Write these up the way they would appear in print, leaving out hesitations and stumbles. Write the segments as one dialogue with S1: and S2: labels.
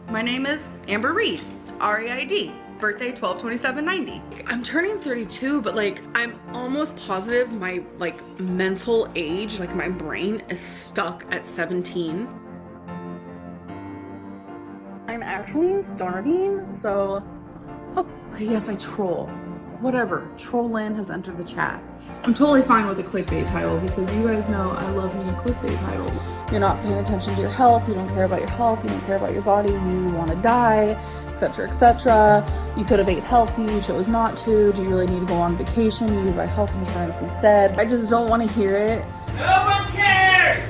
S1: My name is Amber Reid, R-E-I-D, birthday 12/27/90. I'm turning 32, but like I'm almost positive my like mental age, like my brain is stuck at 17. I'm actually starving, so okay, yes, I troll. Whatever, Trollin has entered the chat. I'm totally fine with a clickbait title because you guys know I love me a clickbait title. You're not paying attention to your health, you don't care about your health, you don't care about your body, you want to die, etc., etc. You could have ate healthy, you chose not to. Do you really need to go on vacation? You buy health insurance instead. I just don't want to hear it.
S2: No one cares!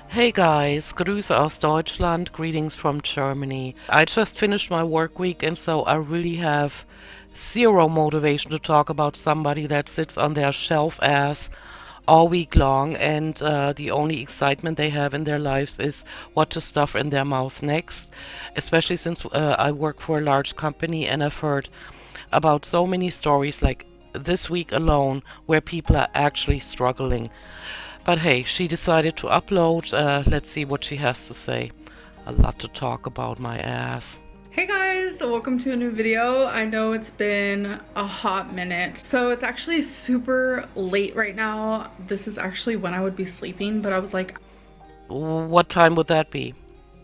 S3: Hey guys, Grüße aus Deutschland, greetings from Germany. I just finished my work week and so I really have zero motivation to talk about somebody that sits on their shelf ass all week long and the only excitement they have in their lives is what to stuff in their mouth next, especially since I work for a large company and I've heard about so many stories like this week alone where people are actually struggling. But hey, she decided to upload. Let's see what she has to say. A lot to talk about, my ass.
S1: Hey guys, welcome to a new video. I know it's been a hot minute. So it's actually super late right now. This is actually when I would be sleeping, but I was like,
S3: What time would that be?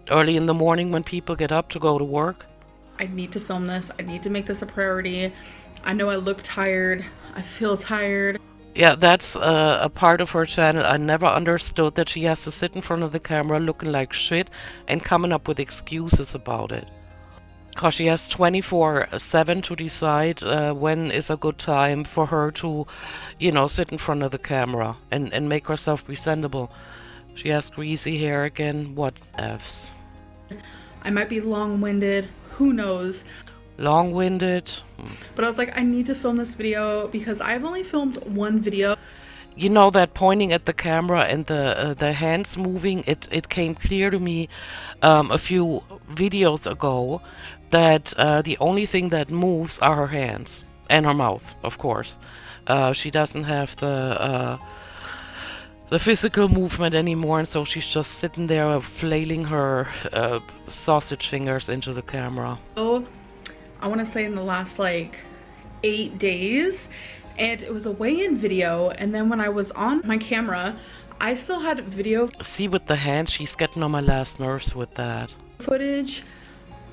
S3: Early in the morning when people get up to go to work?
S1: I need to film this. I need to make this a priority. I know I look tired. I feel tired.
S3: Yeah, that's a part of her channel. I never understood that she has to sit in front of the camera looking like shit and coming up with excuses about it. Because she has 24/7 to decide when is a good time for her to, you know, sit in front of the camera and make herself presentable. She has greasy hair again. What F's?
S1: I might be long-winded. Who knows?
S3: Long-winded.
S1: But I was like, I need to film this video because I've only filmed one video.
S3: You know that pointing at the camera and the hands moving, it came clear to me a few videos ago that the only thing that moves are her hands and her mouth, of course. She doesn't have the physical movement anymore, and so she's just sitting there flailing her sausage fingers into the camera.
S1: So I want to say in the last like 8 days, and it was a weigh-in video, and then when I was on my camera I still had video
S3: See, with the hand, she's getting on my last nerves with that.
S1: footage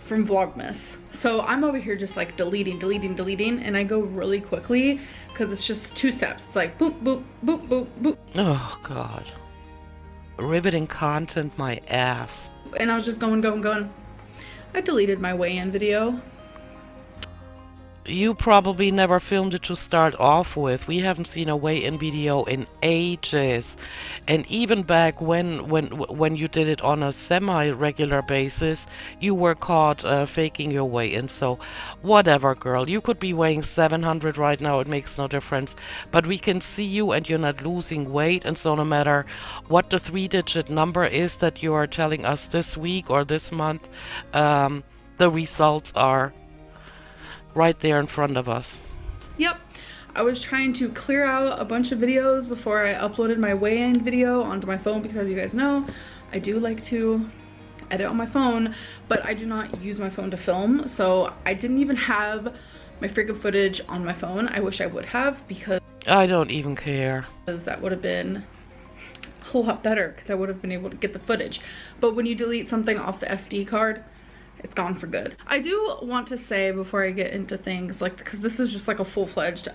S1: from Vlogmas. So I'm over here just like deleting, and I go really quickly because it's just 2 steps. It's like boop, boop, boop, boop, boop.
S3: Oh god. Riveting content, my ass.
S1: And I was just going. I deleted my weigh-in video.
S3: You probably never filmed it to start off with. We haven't seen a weigh-in video in ages. And even back when you did it on a semi-regular basis, you were caught faking your weigh-in. So whatever, girl. You could be weighing 700 right now. It makes no difference. But we can see you and you're not losing weight. And so no matter what the 3-digit number is that you are telling us this week or this month, the results are right there in front of us.
S1: Yep, I was trying to clear out a bunch of videos before I uploaded my weigh-in video onto my phone because you guys know I do like to edit on my phone, but I do not use my phone to film. So I didn't even have my freaking footage on my phone. I wish I would have because
S3: I don't even care.
S1: that would have been a whole lot better because I would have been able to get the footage. But when you delete something off the SD card, it's gone for good. I do want to say before I get into things, like, because this is just like a full-fledged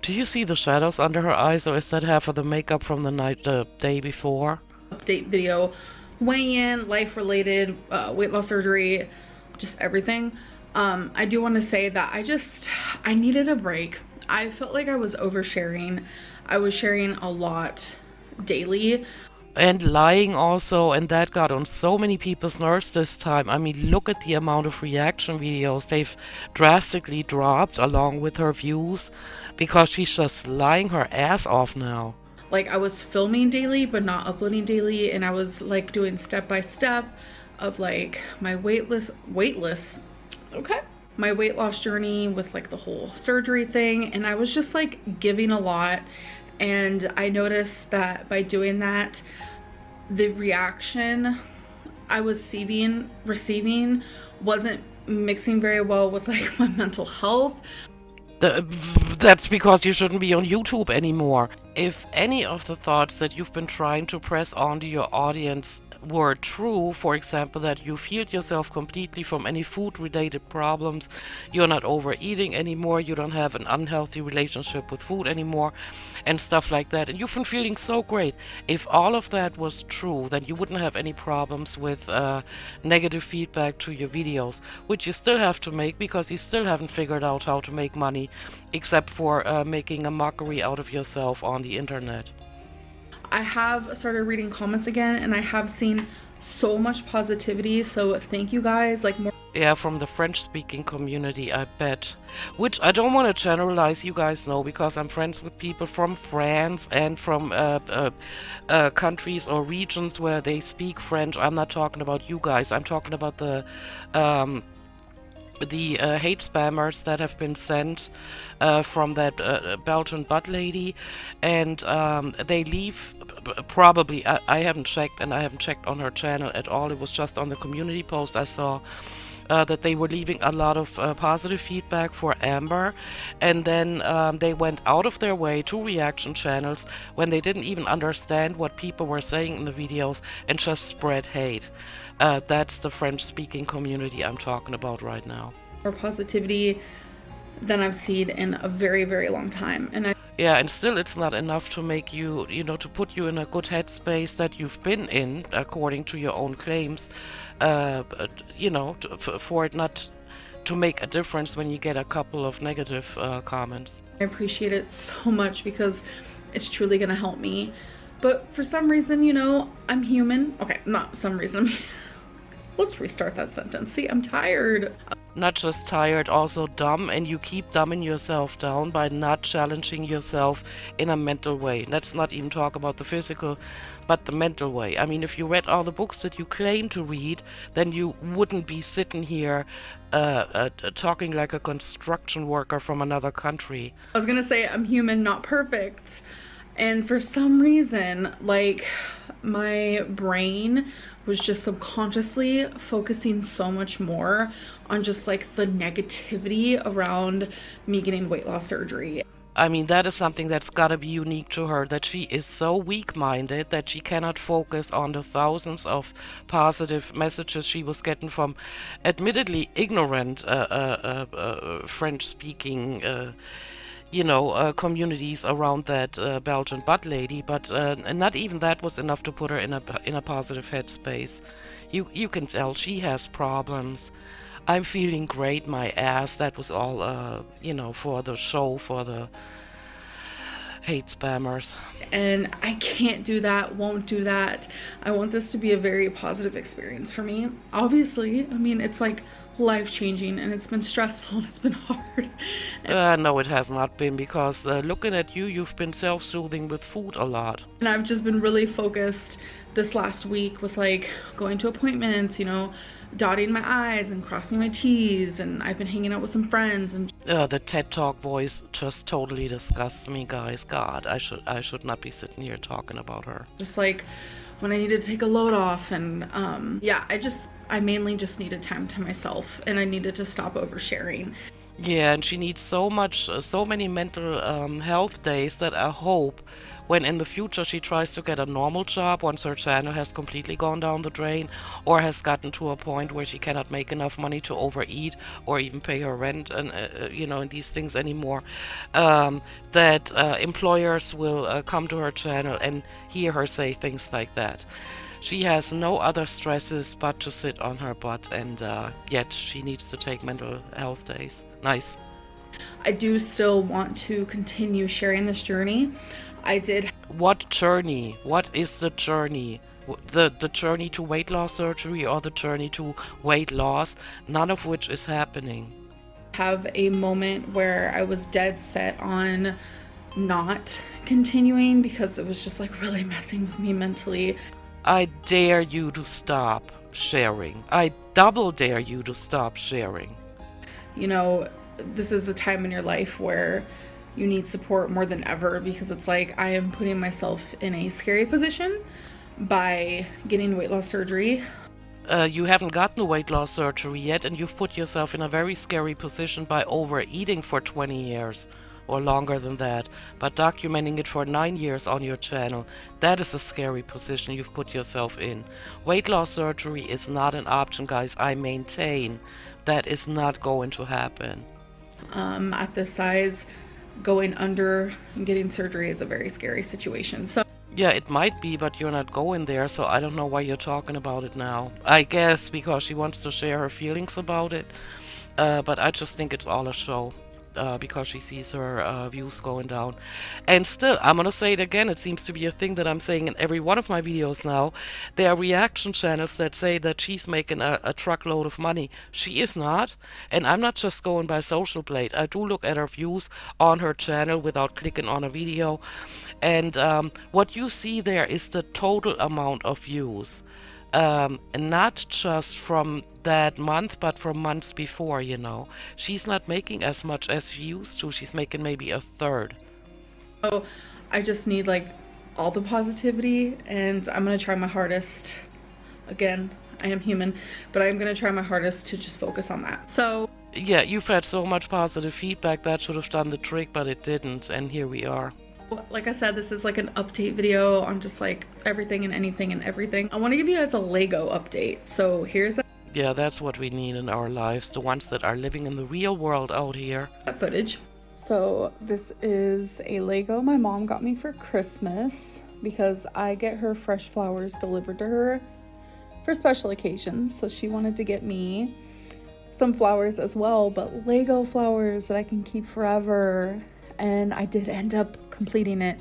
S3: Do you see the shadows under her eyes, or is that half of the makeup from the day before?
S1: update video, weigh-in, life-related, weight loss surgery, just everything. I do want to say that I needed a break. I felt like I was oversharing. I was sharing a lot daily.
S3: And lying also, and that got on so many people's nerves this time. I mean, look at the amount of reaction videos. They've drastically dropped along with her views because she's just lying her ass off now.
S1: Like, I was filming daily but not uploading daily, and I was like doing step by step of like my my weight loss journey with like the whole surgery thing, and I was just like giving a lot. And I noticed that by doing that, the reaction I was receiving wasn't mixing very well with like my mental health.
S3: That's because you shouldn't be on YouTube anymore. If any of the thoughts that you've been trying to press onto your audience were true, for example, that you've healed yourself completely from any food-related problems, you're not overeating anymore, you don't have an unhealthy relationship with food anymore, and stuff like that, and you've been feeling so great. If all of that was true, then you wouldn't have any problems with negative feedback to your videos, which you still have to make because you still haven't figured out how to make money, except for making a mockery out of yourself on the internet.
S1: I have started reading comments again, and I have seen so much positivity, so thank you guys. Like, more.
S3: Yeah, from the French-speaking community, I bet. Which I don't want to generalize, you guys know, because I'm friends with people from France and from countries or regions where they speak French. I'm not talking about you guys. I'm talking about the hate spammers that have been sent from that Belgian butt lady, and they leave probably, I haven't checked, and I haven't checked on her channel at all. It was just on the community post I saw that they were leaving a lot of positive feedback for Amber, and then they went out of their way to reaction channels when they didn't even understand what people were saying in the videos and just spread hate. That's the French-speaking community I'm talking about right now.
S1: More positivity than I've seen in a very, very long time. And
S3: yeah, and still it's not enough to make you, to put you in a good headspace that you've been in, according to your own claims, for it not to make a difference when you get a couple of negative comments.
S1: I appreciate it so much because it's truly going to help me. But for some reason, I'm human. Okay, not some reason. Let's restart that sentence. See, I'm tired.
S3: Not just tired, also dumb, and you keep dumbing yourself down by not challenging yourself in a mental way. Let's not even talk about the physical, but the mental way. I mean, if you read all the books that you claim to read, then you wouldn't be sitting here talking like a construction worker from another country.
S1: I was gonna say I'm human, not perfect. And for some reason, like, my brain was just subconsciously focusing so much more on just like the negativity around me getting weight loss surgery.
S3: I mean, that is something that's gotta be unique to her, that she is so weak-minded that she cannot focus on the thousands of positive messages she was getting from admittedly ignorant French-speaking communities around that Belgian butt lady, but not even that was enough to put her in a positive headspace. You can tell she has problems. I'm feeling great, my ass. That was all, for the show, for the hate spammers.
S1: And I can't do that, won't do that. I want this to be a very positive experience for me. Obviously, I mean, it's like life-changing, and it's been stressful and it's been hard.
S3: No, it has not been, because looking at you, you've been self-soothing with food a lot.
S1: And I've just been really focused this last week with like going to appointments, dotting my I's and crossing my T's, and I've been hanging out with some friends. And
S3: the TED Talk voice just totally disgusts me, guys. God, I should not be sitting here talking about her.
S1: Just like when I needed to take a load off, and I mainly just needed time to myself, and I needed to stop oversharing.
S3: Yeah, and she needs so many mental health days that I hope when in the future she tries to get a normal job, once her channel has completely gone down the drain or has gotten to a point where she cannot make enough money to overeat or even pay her rent and and these things anymore, that employers will come to her channel and hear her say things like that. She has no other stresses but to sit on her butt, and yet she needs to take mental health days. Nice.
S1: I do still want to continue sharing this journey. I did.
S3: What journey? What is the journey? The journey to weight loss surgery or the journey to weight loss? None of which is happening.
S1: Have a moment where I was dead set on not continuing because it was just like really messing with me mentally.
S3: I dare you to stop sharing. I double dare you to stop sharing.
S1: This is a time in your life where you need support more than ever, because it's like I am putting myself in a scary position by getting weight loss surgery.
S3: You haven't gotten the weight loss surgery yet, and you've put yourself in a very scary position by overeating for 20 years or longer than that, but documenting it for 9 years on your channel. That is a scary position you've put yourself in. Weight loss surgery is not an option, guys. I maintain that is not going to happen.
S1: At this size, going under and getting surgery is a very scary situation. So
S3: Yeah, it might be, but you're not going there, so I don't know why you're talking about it now. I guess because she wants to share her feelings about it, but I just think it's all a show. Because she sees her views going down. And still, I'm gonna say it again, it seems to be a thing that I'm saying in every one of my videos now. There are reaction channels that say that she's making a truckload of money. She is not, and I'm not just going by Social Blade. I do look at her views on her channel without clicking on a video. And what you see there is the total amount of views. Not just from that month, but from months before, you know. She's not making as much as she used to. She's making maybe a third.
S1: So I just need like all the positivity, and I'm gonna try my hardest. Again, I am human, but I'm gonna try my hardest to just focus on that. So
S3: Yeah, you've had so much positive feedback that should have done the trick, but it didn't, and here we are.
S1: like I said, this is like an update video on just like everything and anything and everything. I want to give you guys a Lego update. So here's
S3: Yeah, that's what we need in our lives, the ones that are living in the real world out here.
S1: that footage. So this is a Lego my mom got me for Christmas because I get her fresh flowers delivered to her for special occasions. So she wanted to get me some flowers as well, but Lego flowers that I can keep forever. And I did end up completing it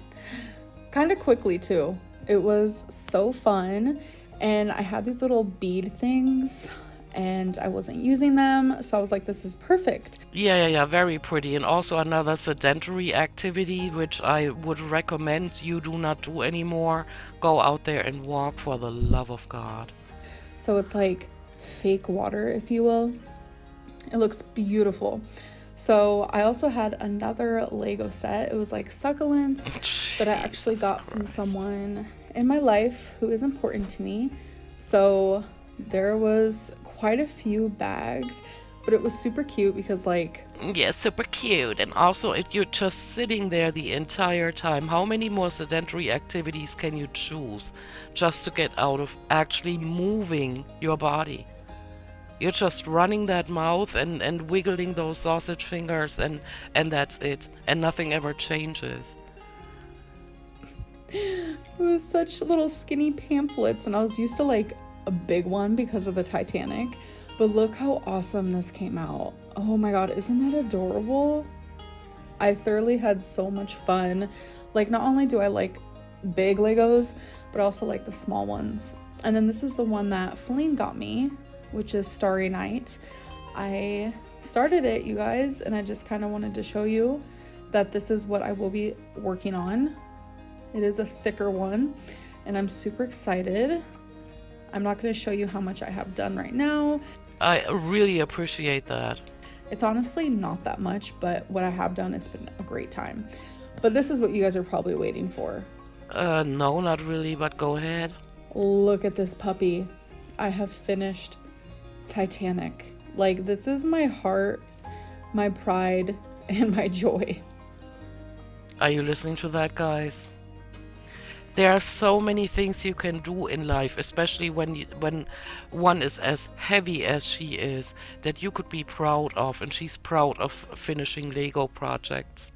S1: kind of quickly too. It was so fun, and I had these little bead things and I wasn't using them, so I was like, this is perfect.
S3: Yeah, very pretty. And also another sedentary activity, which I would recommend you do not do anymore. Go out there and walk, for the love of God.
S1: So it's like fake water, if you will. It looks beautiful. So I also had another Lego set. It was like succulents that I actually got from someone in my life who is important to me. So there was quite a few bags, but it was super cute because like...
S3: Yeah, super cute. And also, if you're just sitting there the entire time, how many more sedentary activities can you choose just to get out of actually moving your body? You're just running that mouth and wiggling those sausage fingers, and that's it. And nothing ever changes.
S1: It was such little skinny pamphlets, and I was used to like a big one because of the Titanic. But look how awesome this came out. Oh my god, isn't that adorable? I thoroughly had so much fun. Like, not only do I like big Legos, but I also like the small ones. And then this is the one that Feline got me, which is Starry Night. I started it, you guys, and I just kind of wanted to show you that this is what I will be working on. It is a thicker one, and I'm super excited. I'm not going to show you how much I have done right now.
S3: I really appreciate that.
S1: It's honestly not that much, but what I have done, it's been a great time. But this is what you guys are probably waiting for.
S3: No, not really, but go ahead.
S1: Look at this puppy. I have finished Titanic. Like, this is my heart, my pride, and my joy.
S3: Are you listening to that, guys? There are so many things you can do in life, especially when one is as heavy as she is, that you could be proud of, and she's proud of finishing Lego projects.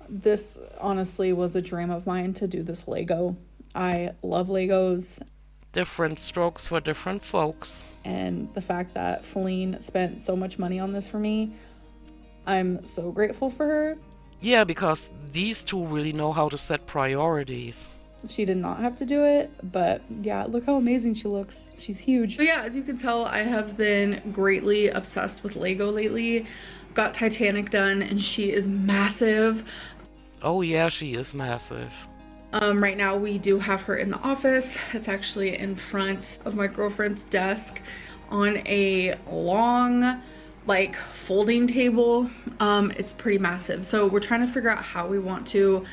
S1: This honestly was a dream of mine to do this Lego. I love Legos.
S3: Different strokes for different folks.
S1: And the fact that Feline spent so much money on this for me, I'm so grateful for her.
S3: Yeah, because these two really know how to set priorities.
S1: She did not have to do it, but yeah, look how amazing she looks. She's huge. So yeah, as you can tell, I have been greatly obsessed with Lego lately. Got Titanic done, and she is massive.
S3: Oh yeah, she is massive.
S1: Right now we do have her in the office. It's actually in front of my girlfriend's desk on a long, like, folding table. It's pretty massive. So we're trying to figure out how we want to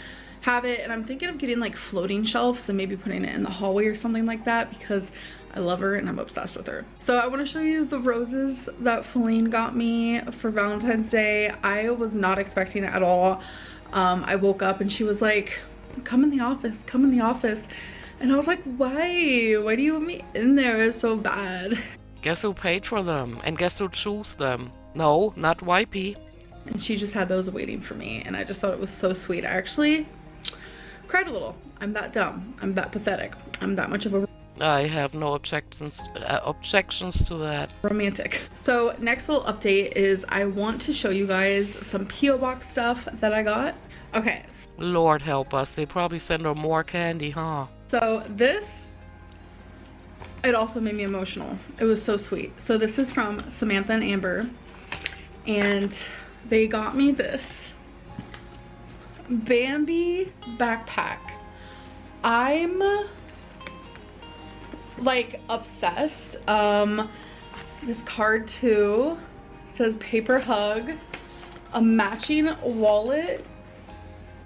S1: have it, and I'm thinking of getting like floating shelves and maybe putting it in the hallway or something like that because I love her and I'm obsessed with her. So I want to show you the roses that Feline got me for Valentine's Day. I was not expecting it at all. I woke up and she was like, come in the office, come in the office. And I was like, why? Why do you want me in there so bad?
S3: Guess who paid for them? And guess who chose them? No, not YP.
S1: And she just had those waiting for me, and I just thought it was so sweet. I actually cried a little. I'm that dumb. I'm that pathetic. I'm that much of a
S3: I have no objections to that.
S1: romantic. So next little update is I want to show you guys some P.O. Box stuff that I got. Okay.
S3: Lord help us. They probably send her more candy, huh?
S1: So this, it also made me emotional. It was so sweet. So this is from Samantha and Amber, and they got me this Bambi backpack. I'm like obsessed. This card too says paper hug, a matching wallet.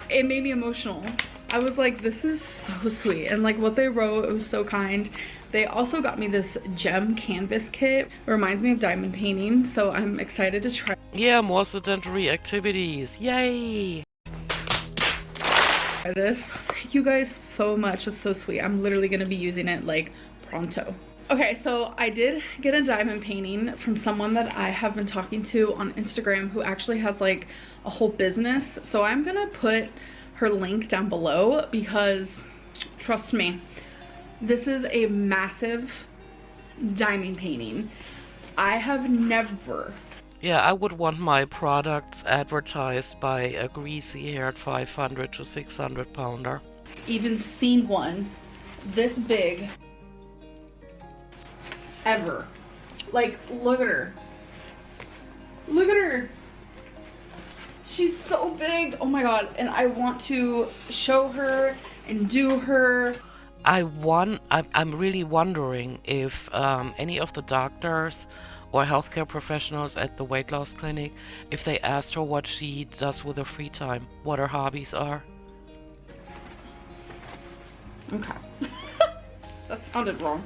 S1: It made me emotional. I was like, this is so sweet. And like what they wrote, it was so kind. They also got me this gem canvas kit. It reminds me of diamond painting, so I'm excited to try
S3: Yeah, more sedentary activities. Yay!
S1: this. Thank you guys so much. It's so sweet. I'm literally gonna be using it like pronto. Okay, so I did get a diamond painting from someone that I have been talking to on Instagram who actually has like a whole business. So I'm gonna put her link down below because trust me, this is a massive diamond painting. I have never.
S3: Yeah, I would want my products advertised by a greasy-haired 500 to 600 pounder.
S1: Even seen one this big ever. Like, look at her. Look at her. She's so big. Oh my god. And I want to show her and do her.
S3: I'm really wondering if any of the doctors or healthcare professionals at the weight loss clinic, if they asked her what she does with her free time, what her hobbies are.
S1: Okay. That sounded wrong.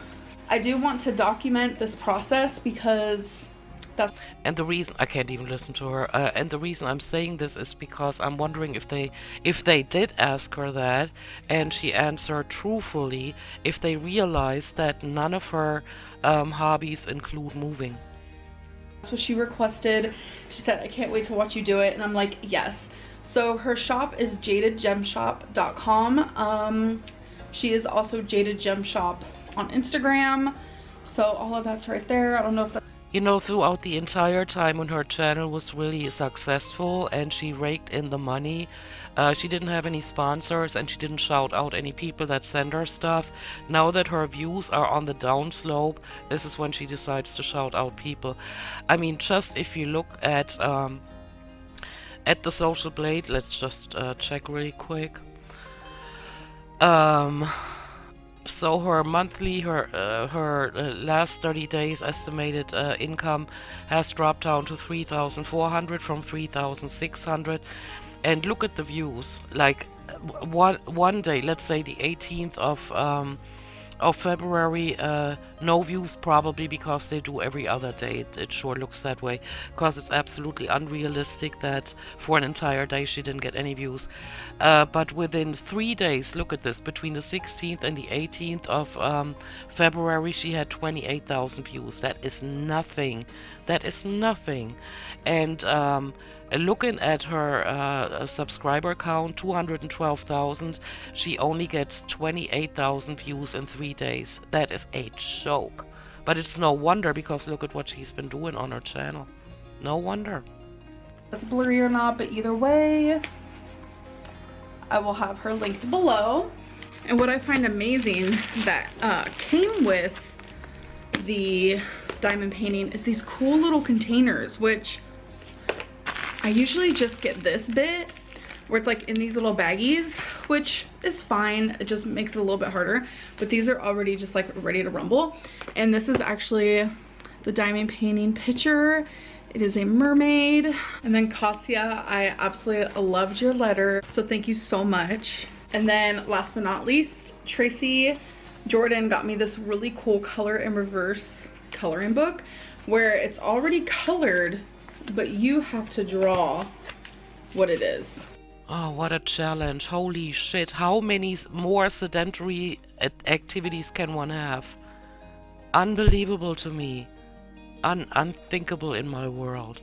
S1: I do want to document this process because that's...
S3: And the reason I can't even listen to her, and the reason I'm saying this is because I'm wondering if they did ask her that and she answered truthfully, if they realized that none of her hobbies include moving.
S1: That's what she requested. She said, I can't wait to watch you do it. And I'm like, yes. So her shop is jadedgemshop.com. She is also Jaded Gem Shop on Instagram. So all of that's right there. I don't know if that...
S3: You know, throughout the entire time when her channel was really successful and she raked in the money, she didn't have any sponsors and she didn't shout out any people that send her stuff. Now that her views are on the downslope, this is when she decides to shout out people. I mean, just if you look at the Social Blade, let's just check really quick. So her monthly, her last 30 days estimated income has dropped down to 3,400 from 3,600. And look at the views. Like one day, let's say the 18th of February, no views, probably because they do every other day. It sure looks that way, because it's absolutely unrealistic that for an entire day she didn't get any views. But within 3 days, look at this, between the 16th and the 18th of February, she had 28,000 views. That is nothing. That is nothing. And looking at her subscriber count, 212,000, she only gets 28,000 views in 3 days. That is a joke. But it's no wonder, because look at what she's been doing on her channel. No wonder.
S1: That's blurry or not, but either way, I will have her linked below. And what I find amazing that came with the diamond painting is these cool little containers, which I usually just get this bit where it's like in these little baggies, which is fine. It just makes it a little bit harder, but these are already just like ready to rumble. And this is actually the diamond painting picture. It is a mermaid. And then Katya, I absolutely loved your letter, so thank you so much. And then last but not least, Tracy Jordan got me this really cool color in reverse coloring book where it's already colored, but you have to draw what it is.
S3: Oh, what a challenge. Holy shit. How many more sedentary activities can one have? Unbelievable to me. Unthinkable in my world.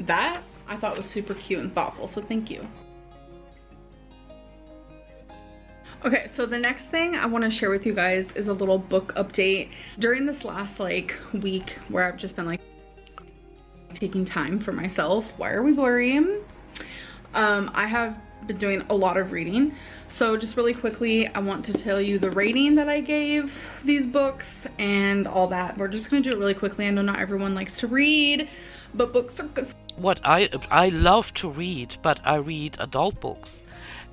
S1: That I thought was super cute and thoughtful, so thank you. Okay, so the next thing I want to share with you guys is a little book update. During this last week where I've just been taking time for myself, why are we blurry? I have been doing a lot of reading. So just really quickly, I want to tell you the rating that I gave these books and all that. We're just gonna do it really quickly. I know not everyone likes to read, but books are good.
S3: What I love to read, but I read adult books.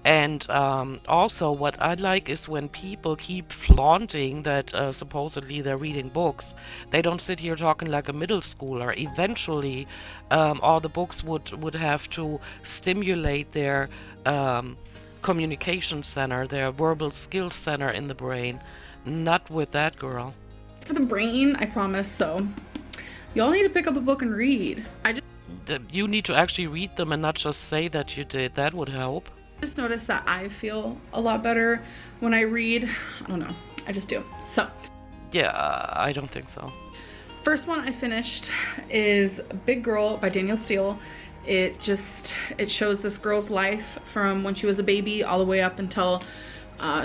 S3: And also what I like is when people keep flaunting that supposedly they're reading books. They don't sit here talking like a middle schooler. Eventually, all the books would have to stimulate their communication center, their verbal skills center in the brain. Not with that girl.
S1: For the brain, I promise. So y'all need to pick up a book and read.
S3: You need to actually read them and not just say that you did. That would help.
S1: Just noticed that I feel a lot better when I read. I don't know, I just do. So
S3: yeah, I don't think so.
S1: First one I finished is Big Girl by Danielle Steele. It shows this girl's life from when she was a baby all the way up until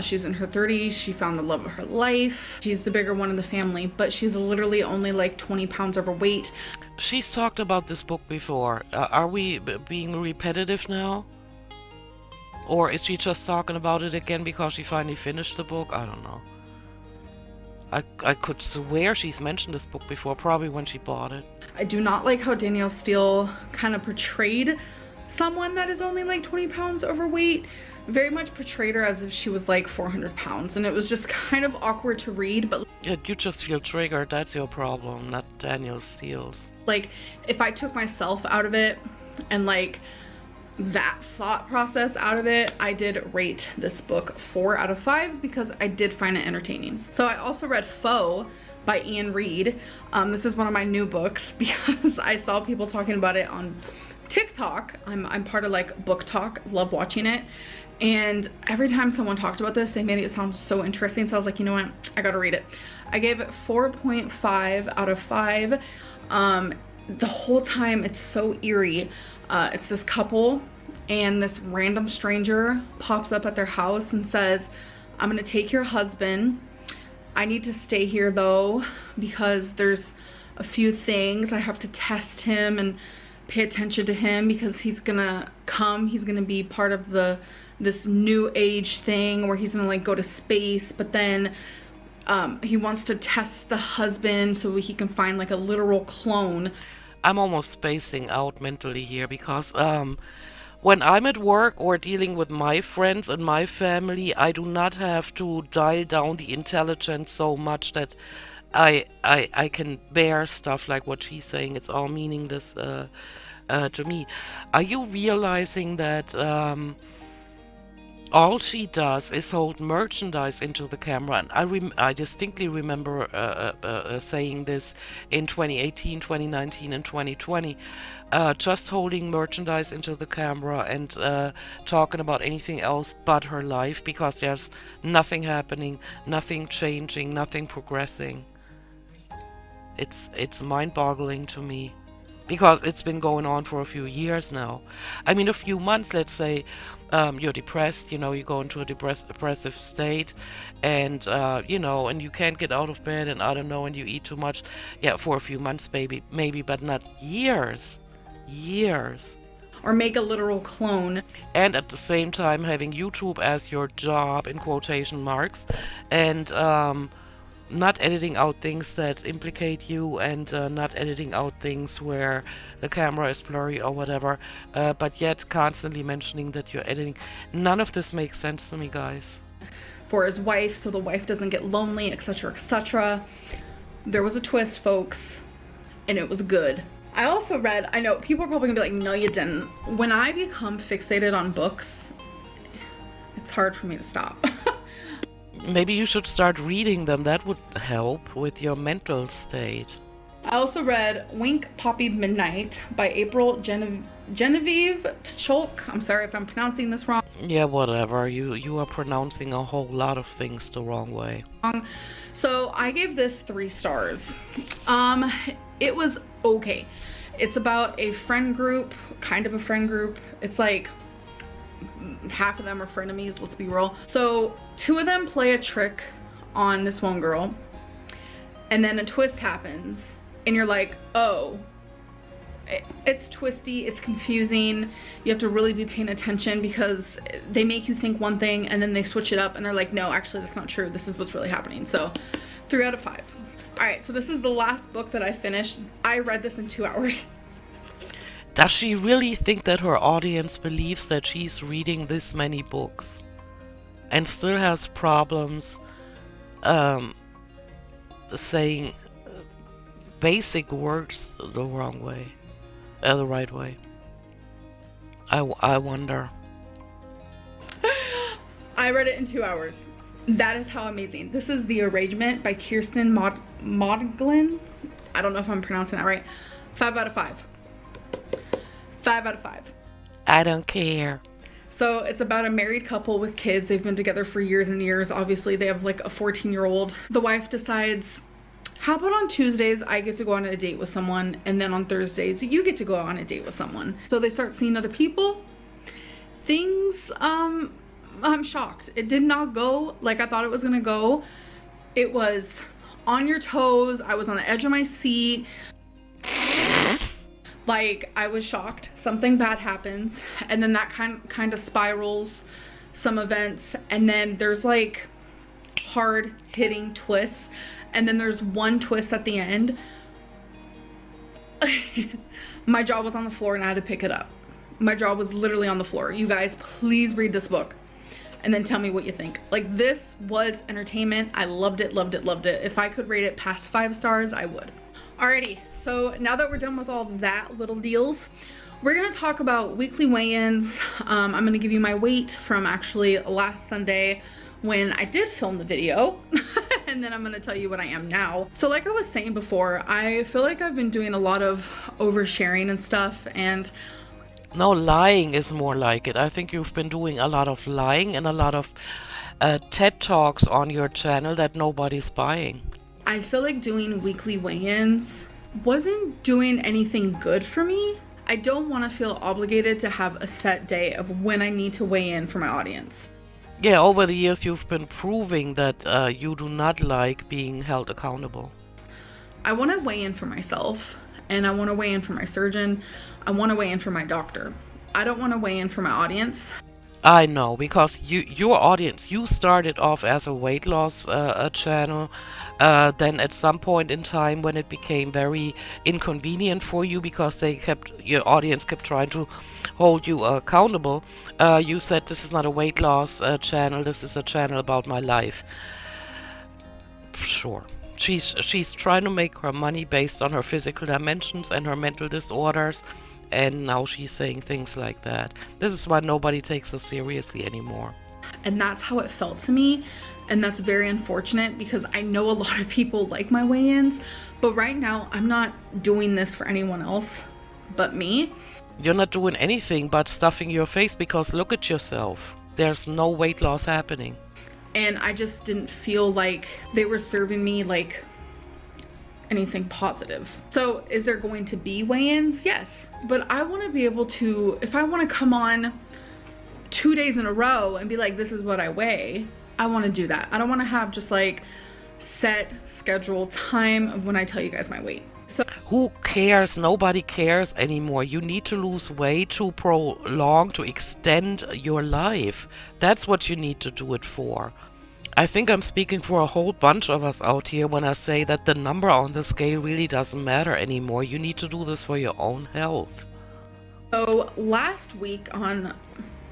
S1: she's in her 30s. She found the love of her life. She's the bigger one in the family, but she's literally only 20 pounds overweight.
S3: She's talked about this book before. Are we being repetitive now? Or is she just talking about it again because she finally finished the book? I don't know. I could swear she's mentioned this book before, probably when she bought it.
S1: I do not like how Danielle Steele kind of portrayed someone that is only 20 pounds overweight. Very much portrayed her as if she was 400 pounds, and it was just kind of awkward to read. But
S3: yeah, you just feel triggered. That's your problem, not Danielle Steele's.
S1: If I took myself out of it and that thought process out of it, I did rate this book 4 out of 5 because I did find it entertaining. So I also read Foe by Ian Reid. This is one of my new books because I saw people talking about it on TikTok. I'm part of Book Talk, love watching it. And every time someone talked about this, they made it sound so interesting. So I was like, you know what? I gotta read it. I gave it 4.5 out of 5. The whole time it's so eerie. It's this couple and this random stranger pops up at their house and says, I'm gonna take your husband. I need to stay here though because there's a few things. I have to test him and pay attention to him because he's gonna be part of this new age thing where he's gonna go to space, but then he wants to test the husband so he can find a literal clone.
S3: I'm almost spacing out mentally here because when I'm at work or dealing with my friends and my family, I do not have to dial down the intelligence so much that I can bear stuff like what she's saying. It's all meaningless to me. Are you realizing that all she does is hold merchandise into the camera? And I distinctly remember saying this in 2018, 2019, and 2020. Just holding merchandise into the camera and talking about anything else but her life because there's nothing happening, nothing changing, nothing progressing. It's mind-boggling to me. Because it's been going on for a few years now. I mean, a few months, let's say, you're depressed, you go into a depressive state, and, and you can't get out of bed, and I don't know, and you eat too much. Yeah, for a few months, maybe, but not years. Years.
S1: Or make a literal clone.
S3: And at the same time, having YouTube as your job, in quotation marks, and, not editing out things that implicate you and not editing out things where the camera is blurry or whatever, but yet constantly mentioning that you're editing. None of this makes sense to me, guys.
S1: For his wife, so the wife doesn't get lonely, etc., etc. There was a twist, folks, and it was good. I also read, I know people are probably gonna be like, no you didn't. When I become fixated on books, it's hard for me to stop.
S3: Maybe you should start reading them. That would help with your mental state.
S1: I also read Wink Poppy Midnight by April Genevieve Tcholk. I'm sorry if I'm pronouncing this wrong.
S3: Yeah, whatever. You are pronouncing a whole lot of things the wrong way.
S1: So I gave this 3 stars. It was okay. It's about a friend group, kind of a friend group. It's like half of them are frenemies, let's be real. So 2 of them play a trick on this one girl, and then a twist happens, and you're like, oh, it's twisty, it's confusing. You have to really be paying attention because they make you think one thing and then they switch it up and they're like, no, actually that's not true. This is what's really happening. So 3 out of 5. All right, so this is the last book that I finished. I read this in 2 hours.
S3: Does she really think that her audience believes that she's reading this many books and still has problems saying basic words the wrong way, the right way? I wonder.
S1: I read it in 2 hours. That is how amazing. This is The Arrangement by Kirsten Modglin. I don't know if I'm pronouncing that right. 5 out of 5. 5 out of 5.
S3: I don't care.
S1: So it's about a married couple with kids. They've been together for years and years. Obviously, they have like a 14-year-old. The wife decides, how about on Tuesdays I get to go on a date with someone, and then on Thursdays you get to go on a date with someone. So they start seeing other people. Things, I'm shocked. It did not go like I thought it was gonna go. It was on your toes. I was on the edge of my seat. Like, I was shocked. Something bad happens, and then that kind of spirals some events, and then there's like hard hitting twists, and then there's one twist at the end. My jaw was on the floor and I had to pick it up. My jaw was literally on the floor. You guys, please read this book and then tell me what you think. Like, this was entertainment. I loved it, loved it, loved it. If I could rate it past 5 stars, I would. Alrighty, so now that we're done with all that little deals, we're gonna talk about weekly weigh-ins. I'm gonna give you my weight from actually last Sunday when I did film the video, and then I'm gonna tell you what I am now. So like I was saying before, I feel like I've been doing a lot of oversharing and stuff, and
S3: No, lying is more like it. I think you've been doing a lot of lying and a lot of TED Talks on your channel that nobody's buying.
S1: I feel like doing weekly weigh-ins wasn't doing anything good for me. I don't want to feel obligated to have a set day of when I need to weigh in for my audience.
S3: Yeah, over the years you've been proving that you do not like being held accountable.
S1: I want to weigh in for myself, and I want to weigh in for my surgeon. I want to weigh in for my doctor. I don't want to weigh in for my audience.
S3: I know, because your audience, you started off as a weight loss channel. Then at some point in time when it became very inconvenient for you because your audience kept trying to hold you accountable, you said this is not a weight loss channel, this is a channel about my life. Sure. She's trying to make her money based on her physical dimensions and her mental disorders, and now she's saying things like that. This is why nobody takes her seriously anymore.
S1: And that's how it felt to me, and that's very unfortunate because I know a lot of people like my weigh-ins, but right now I'm not doing this for anyone else but me.
S3: You're not doing anything but stuffing your face because look at yourself. There's no weight loss happening.
S1: And I just didn't feel like they were serving me like anything positive. So is there going to be weigh-ins? Yes, but I want to be able to, if I want to come on 2 days in a row and be like, this is what I weigh, I want to do that. I don't want to have just like set schedule time of when I tell you guys my weight. So
S3: who cares? Nobody cares anymore. You need to lose weight to prolong, to extend your life. That's what you need to do it for. I think I'm speaking for a whole bunch of us out here when I say that the number on the scale really doesn't matter anymore. You need to do this for your own health.
S1: So last week on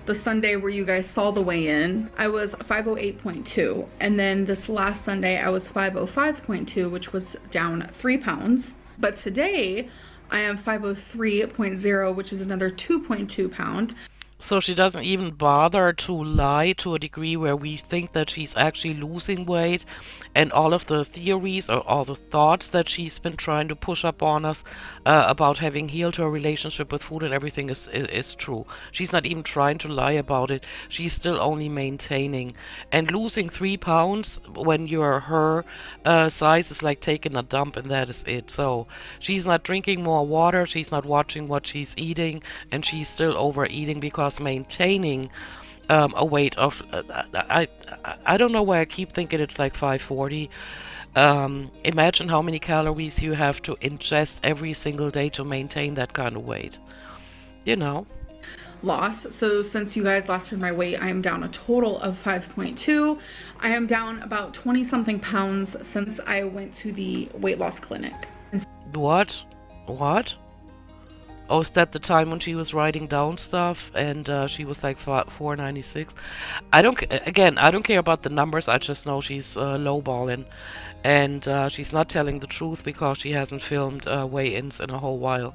S1: the Sunday where you guys saw the weigh-in, I was 508.2, and then this last Sunday I was 505.2, which was down 3 pounds. But today I am 503.0, which is another 2.2 pound.
S3: So she doesn't even bother to lie to a degree where we think that she's actually losing weight, and all of the theories or all the thoughts that she's been trying to push up on us about having healed her relationship with food and everything is true. She's not even trying to lie about it. She's still only maintaining. And losing 3 pounds when you're her size is like taking a dump, and that is it. So she's not drinking more water, she's not watching what she's eating, and she's still overeating because maintaining a weight of I don't know why I keep thinking it's like 540. Imagine how many calories you have to ingest every single day to maintain that kind of weight. You know.
S1: Loss. So since you guys last heard my weight, I am down a total of 5.2. I am down about 20 something pounds since I went to the weight loss clinic.
S3: What? What? Oh, is that the time when she was writing down stuff and she was like 496? I don't care about the numbers. I just know she's lowballing, and she's not telling the truth because she hasn't filmed weigh-ins in a whole while,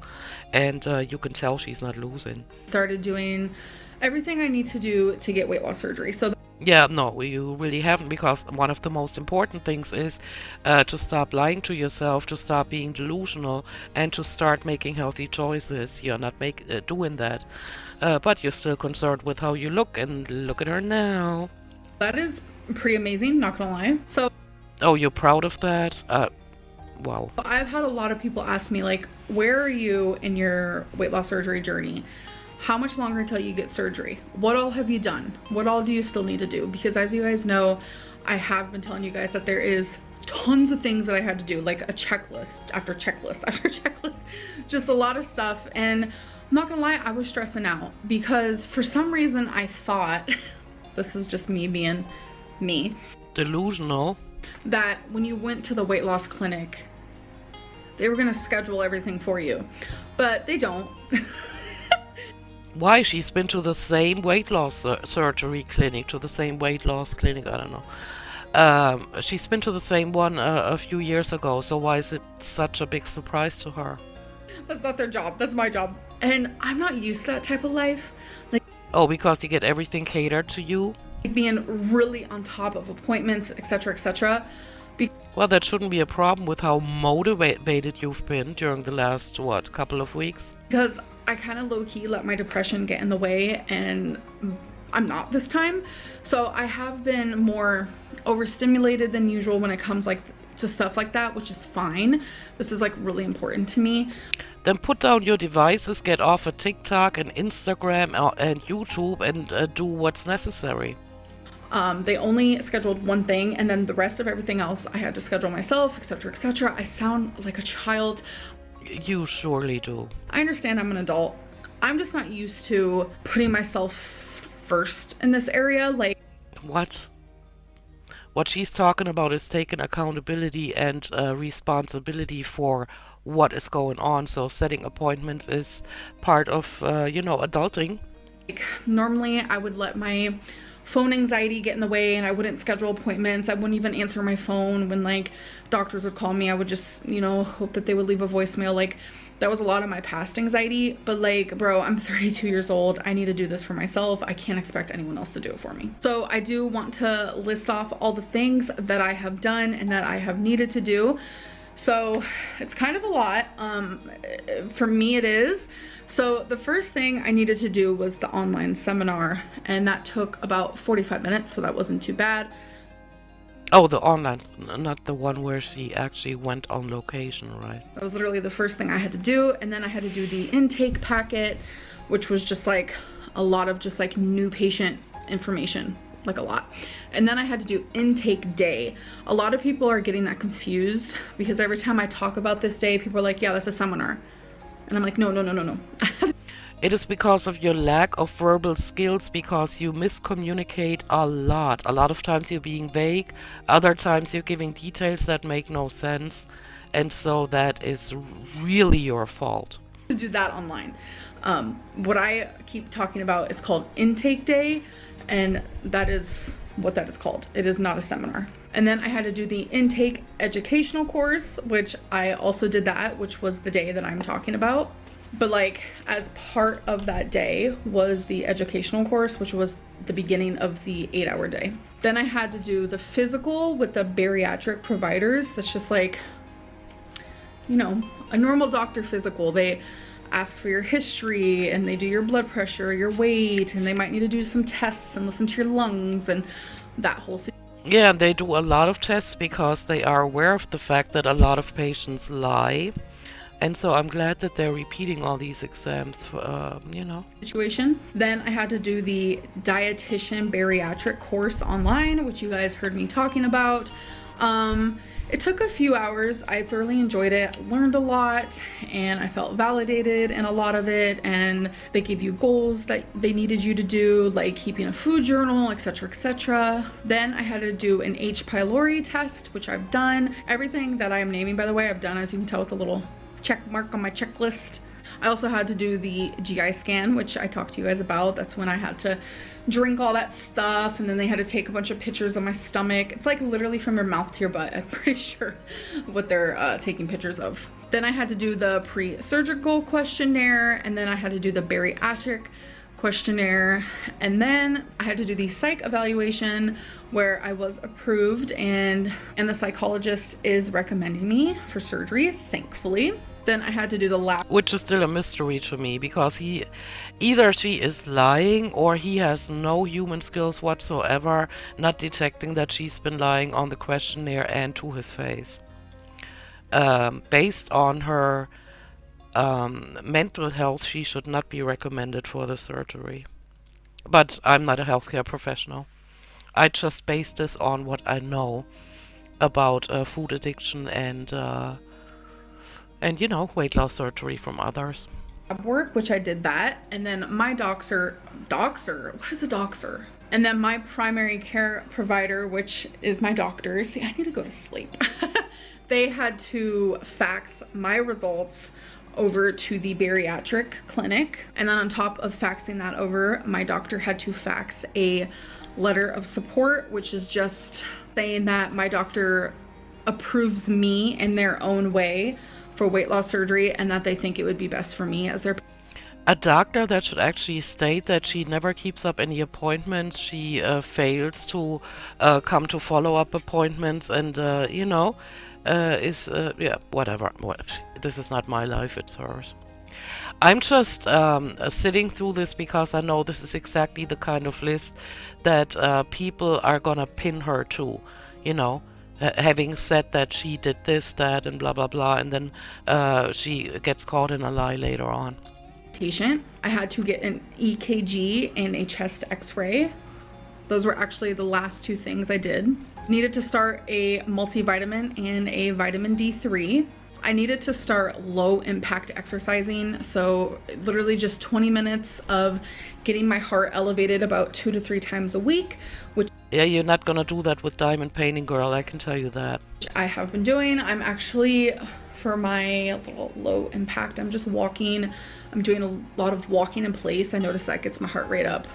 S3: and you can tell she's not losing.
S1: Started doing everything I need to do to get weight loss surgery. So
S3: Yeah, no, you really haven't, because one of the most important things is to stop lying to yourself, to stop being delusional, and to start making healthy choices. You're not doing that, but you're still concerned with how you look, and look at her now.
S1: that is pretty amazing, not gonna lie. So
S3: Oh, you're proud of that? Wow.
S1: I've had a lot of people ask me, like, where are you in your weight loss surgery journey? How much longer until you get surgery? What all have you done? What all do you still need to do? Because as you guys know, I have been telling you guys that there is tons of things that I had to do, like a checklist after checklist after checklist, just a lot of stuff. And I'm not gonna lie, I was stressing out because for some reason I thought, this is just me being me,
S3: Delusional?
S1: that when you went to the weight loss clinic, they were gonna schedule everything for you, but they don't.
S3: Why? She's been to the same weight loss surgery clinic, to the same weight loss clinic, I don't know. She's been to the same one a few years ago, so why is it such a big surprise to her?
S1: That's not their job, that's my job. And I'm not used to that type of life. Like
S3: Oh, because you get everything catered to you?
S1: being really on top of appointments, etc., etc.
S3: Well, that shouldn't be a problem with how motivated you've been during the last, couple of weeks?
S1: Because I kind of low-key let my depression get in the way, and I'm not this time. So I have been more overstimulated than usual when it comes like to stuff like that, which is fine. This is like really important to me.
S3: Then put down your devices, get off of TikTok and Instagram and YouTube, and do what's necessary.
S1: They only scheduled one thing, and then the rest of everything else I had to schedule myself, etc., etc. I sound like a child.
S3: You surely do.
S1: I understand I'm an adult. I'm just not used to putting myself first in this area. Like,
S3: What? What she's talking about is taking accountability and responsibility for what is going on. So setting appointments is part of, adulting.
S1: normally I would let my phone anxiety get in the way and I wouldn't schedule appointments. I wouldn't even answer my phone when like doctors would call me. I would just, hope that they would leave a voicemail. Like, that was a lot of my past anxiety. But like, bro, I'm 32 years old. I need to do this for myself. I can't expect anyone else to do it for me. So I do want to list off all the things that I have done and that I have needed to do. So it's kind of a lot. For me it is. So the first thing I needed to do was the online seminar, and that took about 45 minutes, so that wasn't too bad.
S3: Oh, the online, not the one where she actually went on location, right?
S1: That was literally the first thing I had to do, and then I had to do the intake packet, which was just like a lot of just like new patient information, like a lot. And then I had to do intake day. A lot of people are getting that confused because every time I talk about this day, people are like, yeah, that's a seminar. And I'm like, no.
S3: It is because of your lack of verbal skills, because you miscommunicate a lot. A lot of times you're being vague, other times you're giving details that make no sense, and so that is really your fault.
S1: To do that online. What I keep talking about is called intake day, and that is what that is called. It is not a seminar. And then I had to do the intake educational course, which I also did that, which was the day that I'm talking about. But like as part of that day was the educational course, which was the beginning of the 8-hour day. Then I had to do the physical with the bariatric providers. That's just like, you know, a normal doctor physical. They ask for your history and they do your blood pressure, your weight, and they might need to do some tests and listen to your lungs and that whole
S3: Yeah, they do a lot of tests because they are aware of the fact that a lot of patients lie. And so I'm glad that they're repeating all these exams, you know.
S1: situation. Then I had to do the dietitian bariatric course online, which you guys heard me talking about. It took a few hours. I thoroughly enjoyed it, learned a lot, and I felt validated in a lot of it. And they gave you goals that they needed you to do, like keeping a food journal, etc., etc. Then I had to do an H. pylori test, which I've done. Everything that I am naming, by the way, I've done, as you can tell with the little check mark on my checklist. I also had to do the GI scan, which I talked to you guys about. That's when I had to drink all that stuff, and then they had to take a bunch of pictures of my stomach. It's like literally from your mouth to your butt, I'm pretty sure, what they're taking pictures of. Then I had to do the pre-surgical questionnaire, and then I had to do the bariatric questionnaire, and then I had to do the psych evaluation where I was approved, and the psychologist is recommending me for surgery, thankfully. Then I had to do the lab,
S3: Which is still a mystery to me because either she is lying or he has no human skills whatsoever, not detecting that she's been lying on the questionnaire and to his face. Based on her mental health, she should not be recommended for the surgery. But I'm not a healthcare professional. I just base this on what I know about food addiction and you know, weight loss surgery from others.
S1: work, which I did that. And then my doxer, what is a doxer? And then my primary care provider, which is my doctor. See, I need to go to sleep. They had to fax my results over to the bariatric clinic. And then on top of faxing that over, my doctor had to fax a letter of support, which is just saying that my doctor approves me in their own way for weight loss surgery and that they think it would be best for me as their
S3: A doctor that should actually state that she never keeps up any appointments, she fails to come to follow-up appointments, and you know, yeah, whatever. This is not my life, it's hers. I'm just sitting through this because I know this is exactly the kind of list that people are gonna pin her to, you know, having said that she did this, that, and blah, blah, blah, and then she gets caught in a lie later on.
S1: patient. I had to get an EKG and a chest x-ray. Those were actually the last two things I did. Needed to start a multivitamin and a vitamin D3. I needed to start low impact exercising, so literally just 20 minutes of getting my heart elevated about 2 to 3 times a week, which
S3: Yeah, you're not gonna do that with diamond painting, girl, I can tell you that.
S1: I have been doing. I'm actually, for my little low impact, I'm just walking. I'm doing a lot of walking in place. I notice that gets my heart rate up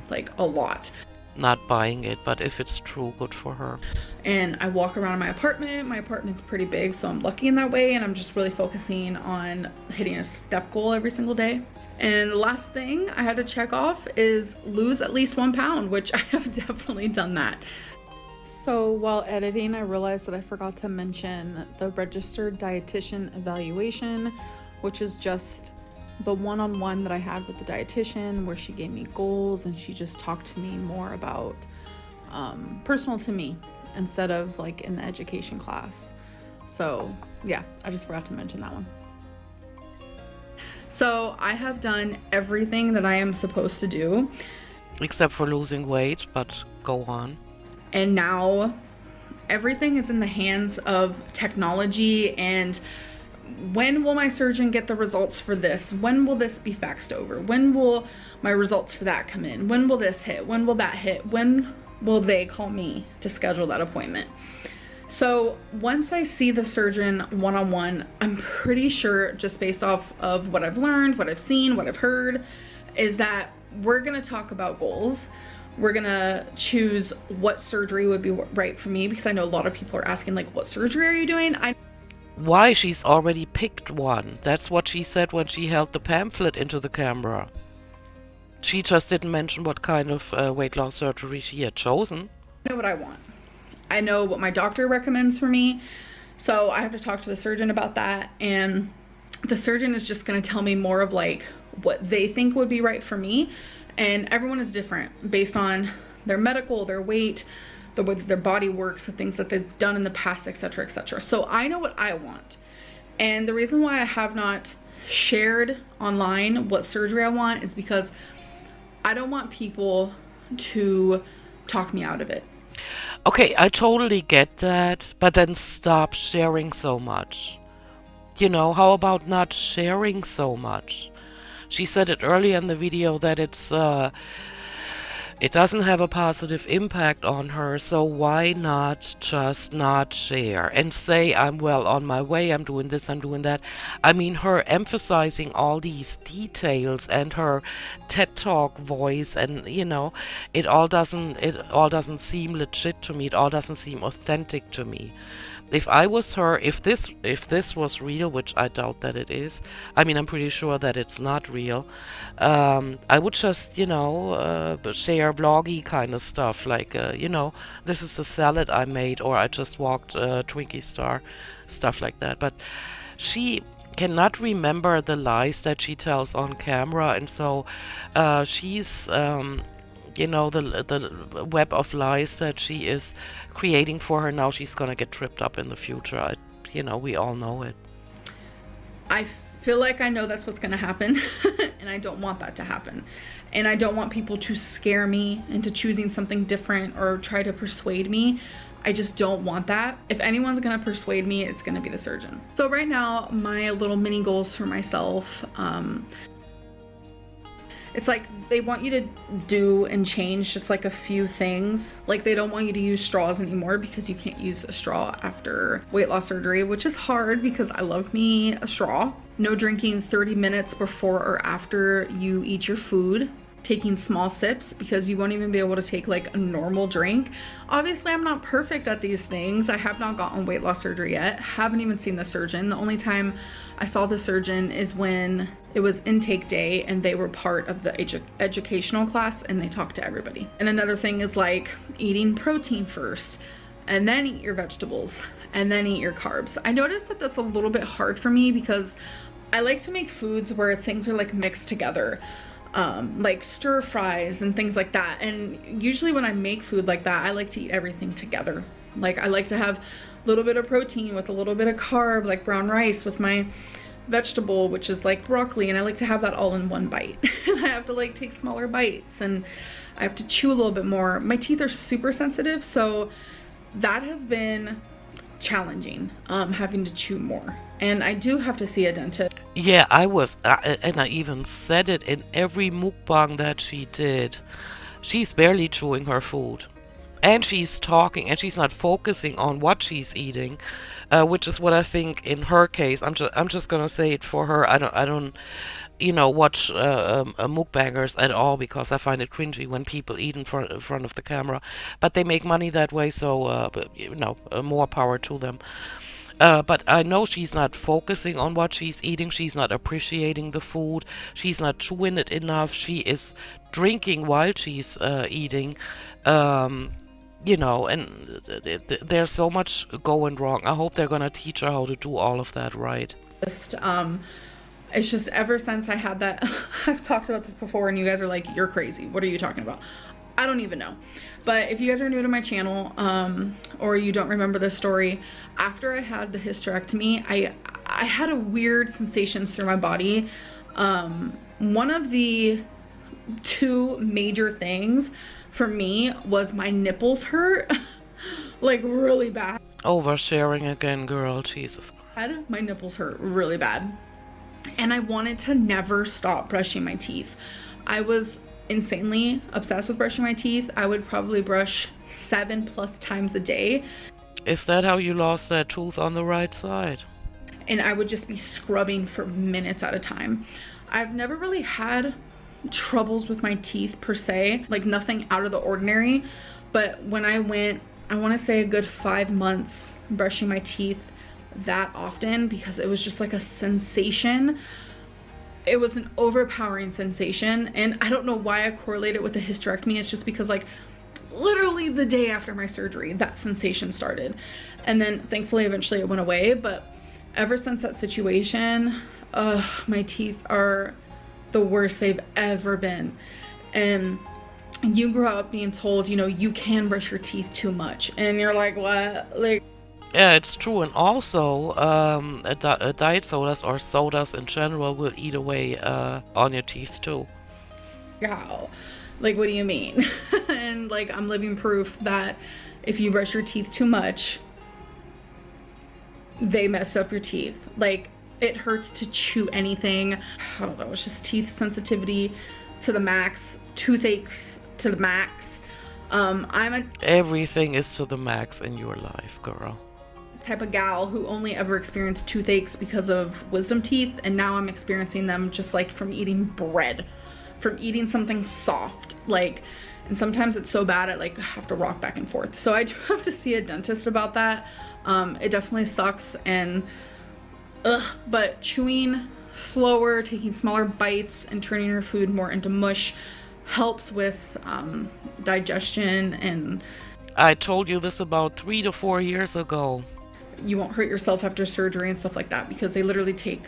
S1: like a lot.
S3: Not buying it, but if it's true, good for her.
S1: And I walk around my apartment. My apartment's pretty big, so I'm lucky in that way, and I'm just really focusing on hitting a step goal every single day. And the last thing I had to check off is lose at least 1 pound, which I have definitely done that. So while editing, I realized that I forgot to mention the registered dietitian evaluation, which is just the one-on-one that I had with the dietitian where she gave me goals and she just talked to me more about personal to me instead of like in the education class. So yeah, I just forgot to mention that one. So I have done everything that I am supposed to do.
S3: Except for losing weight, but go on.
S1: And now everything is in the hands of technology. And when will my surgeon get the results for this? When will this be faxed over? When will my results for that come in? When will this hit? When will that hit? When will they call me to schedule that appointment? So once I see the surgeon one-on-one, I'm pretty sure, just based off of what I've learned, what I've seen, what I've heard, is that we're gonna talk about goals. we're gonna choose what surgery would be right for me, because I know a lot of people are asking like, what surgery are you doing?
S3: Why? She's already picked one. That's what she said when she held the pamphlet into the camera. She just didn't mention what kind of weight loss surgery she had chosen.
S1: I know what I want. I know what my doctor recommends for me. So I have to talk to the surgeon about that. And the surgeon is just going to tell me more of like what they think would be right for me. And everyone is different based on their medical, their weight, the way that their body works, the things that they've done in the past, etc., etc. So I know what I want. And the reason why I have not shared online what surgery I want is because I don't want people to talk me out of it.
S3: Okay, I totally get that, but then stop sharing so much. You know, how about not sharing so much? She said it earlier in the video that it doesn't have a positive impact on her, so why not just not share and say, I'm well on my way, I'm doing this, I'm doing that. I mean, her emphasizing all these details and her TED Talk voice, and you know, it all doesn't seem legit to me. It all doesn't seem authentic to me. If I was her, if this was real, which I doubt that it is, I mean, I'm pretty sure that it's not real, I would just, you know, share vloggy kind of stuff, like, you know, this is the salad I made, or I just walked Twinkie Star, stuff like that. But she cannot remember the lies that she tells on camera, and so she's you know, the web of lies that she is creating for her now, she's gonna get tripped up in the future. You know, we all know it.
S1: I feel like I know that's what's gonna happen, and I don't want that to happen. And I don't want people to scare me into choosing something different or try to persuade me. I just don't want that. If anyone's gonna persuade me, it's gonna be the surgeon. So right now, my little mini goals for myself, it's like they want you to do and change just like a few things. Like they don't want you to use straws anymore because you can't use a straw after weight loss surgery, which is hard because I love me a straw. No drinking 30 minutes before or after you eat your food. Taking small sips because you won't even be able to take like a normal drink. Obviously, I'm not perfect at these things. I have not gotten weight loss surgery yet. Haven't even seen the surgeon. The only time I saw the surgeon is when it was intake day and they were part of the educational class and they talked to everybody. And another thing is like eating protein first and then eat your vegetables and then eat your carbs. I noticed that that's a little bit hard for me because I like to make foods where things are like mixed together. Like stir fries and things like that. And usually when I make food like that, I like to eat everything together. Like I like to have a little bit of protein with a little bit of carb, like brown rice with my vegetable, which is like broccoli, and I like to have that all in one bite. And I have to like take smaller bites and I have to chew a little bit more. My teeth are super sensitive, so that has been challenging, having to chew more. And I do have to see a dentist.
S3: Yeah, and I even said it in every mukbang that she did. She's barely chewing her food. And she's talking, and she's not focusing on what she's eating, which is what I think in her case. I'm just gonna say it for her. I don't, you know, watch mukbangers at all because I find it cringy when people eat in front of the camera. But they make money that way, so you know, more power to them. But I know she's not focusing on what she's eating. She's not appreciating the food. She's not chewing it enough. She is drinking while she's eating. You know, and there's so much going wrong. I hope they're gonna teach her how to do all of that right.
S1: It's just ever since I had that, I've talked about this before and you guys are like, you're crazy. What are you talking about? I don't even know. But if you guys are new to my channel, or you don't remember this story, after I had the hysterectomy, I had a weird sensations through my body. One of the two major things for me was my nipples hurt, like really bad.
S3: Oversharing again, girl, Jesus Christ.
S1: My nipples hurt really bad. And I wanted to never stop brushing my teeth. I was insanely obsessed with brushing my teeth. I would probably brush 7+ times a day.
S3: Is that how you lost that tooth on the right side?
S1: And I would just be scrubbing for minutes at a time. I've never really had troubles with my teeth per se, like nothing out of the ordinary. But when I went, I want to say a good 5 months brushing my teeth that often, because it was just like a sensation. It was an overpowering sensation, and I don't know why I correlate it with the hysterectomy. It's just because like literally the day after my surgery, that sensation started, and then thankfully eventually it went away. But ever since that situation, my teeth are the worst they've ever been. And you grow up being told, you know, you can brush your teeth too much, and you're like, what? Like,
S3: Yeah, it's true. And also, diet sodas or sodas in general will eat away on your teeth too.
S1: how? Like, what do you mean? And like, I'm living proof that if you brush your teeth too much, they messed up your teeth. Like, it hurts to chew anything. I don't know, it's just teeth sensitivity to the max, toothaches to the max. I'm a
S3: Everything is to the max in your life, girl.
S1: type of gal who only ever experienced toothaches because of wisdom teeth, and now I'm experiencing them just like from eating bread, from eating something soft. Like, and sometimes it's so bad I like have to rock back and forth. So I do have to see a dentist about that. It definitely sucks, and but chewing slower, taking smaller bites, and turning your food more into mush helps with digestion, and
S3: I told you this about 3 to 4 years ago.
S1: you won't hurt yourself after surgery and stuff like that, because they literally take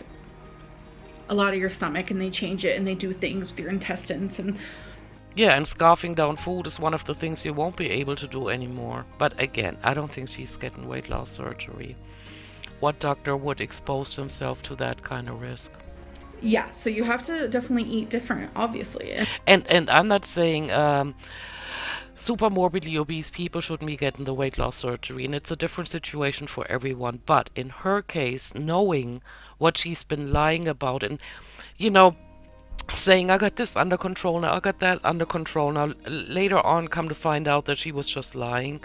S1: a lot of your stomach and they change it and they do things with your intestines. And
S3: Yeah, and scarfing down food is one of the things you won't be able to do anymore. But again, I don't think she's getting weight loss surgery. What doctor would expose himself to that kind of risk?
S1: yeah, so you have to definitely eat different, obviously.
S3: And I'm not saying super morbidly obese people shouldn't be getting the weight loss surgery, and it's a different situation for everyone. But in her case, knowing what she's been lying about, and you know, saying I got this under control now, I got that under control now, later on come to find out that she was just lying